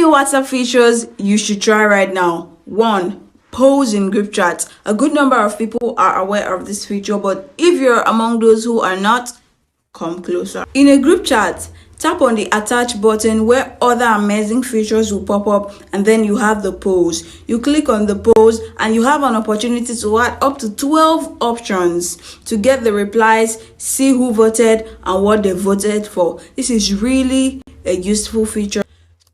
new WhatsApp features you should try right now. 1. Pose in group chats. A good number of people are aware of this feature, but if you're among those who are not, come closer. In a group chat, tap on the attach button where other amazing features will pop up, and then you have the pose. You click on the pose and you have an opportunity to add up to 12 options to get the replies, see who voted and what they voted for. This is really a useful feature.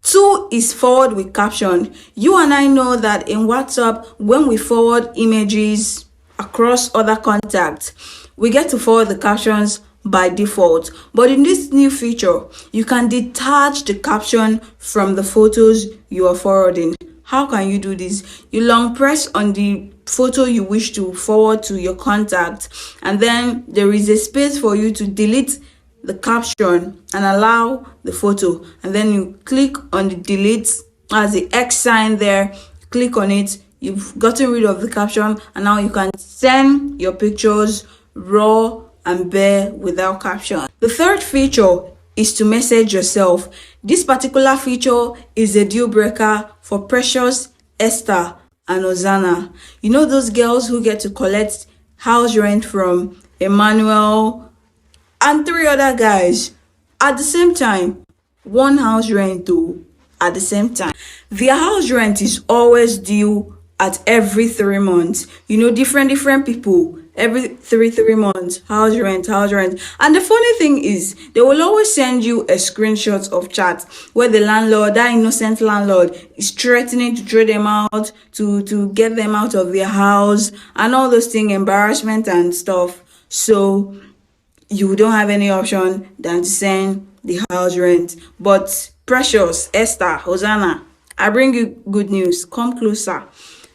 2 is forward with caption. You and I know that in WhatsApp, when we forward images across other contacts, we get to forward the captions by default. But in this new feature, you can detach the caption from the photos you are forwarding. How can you do this? You long press on the photo you wish to forward to your contact, and then there is a space for you to delete the caption and allow the photo, and then you click on the delete as the X sign there. Click on it. You've gotten rid of the caption, and now you can send your pictures raw and bare without caption. The third feature is to message yourself. This particular feature is a deal breaker for Precious, Esther and Ozana. You know those girls who get to collect house rent from Emmanuel and 3 other guys at the same time. One house rent too at the same time. Their house rent is always due at every 3 months. You know, different people every three months. House rent. And the funny thing is, they will always send you a screenshot of chat where the landlord, that innocent landlord, is threatening to throw them out, to get them out of their house and all those things, embarrassment and stuff. So you don't have any option than to send the house rent. But Precious, Esther, Hosanna, I bring you good news. Come closer.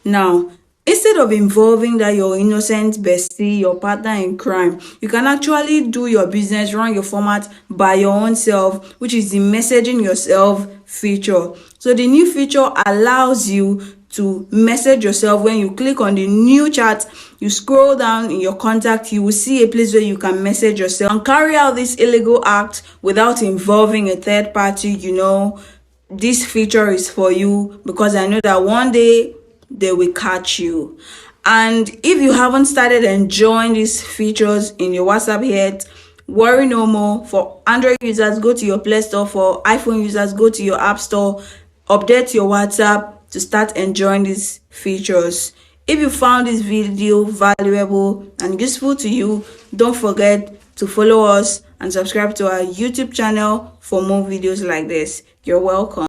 Now, instead of involving that your innocent bestie, your partner in crime, you can actually do your business, run your format by your own self, which is the messaging yourself feature. So the new feature allows you to message yourself. When you click on the new chat, you scroll down in your contact, you will see a place where you can message yourself and carry out this illegal act without involving a third party. You know, this feature is for you because I know that one day they will catch you. And if you haven't started enjoying these features in your WhatsApp yet, worry no more. For Android users, go to your Play Store. For iPhone users, go to your App Store, update your WhatsApp to start enjoying these features. If you found this video valuable and useful to you, don't forget to follow us and subscribe to our YouTube channel for more videos like this. You're welcome.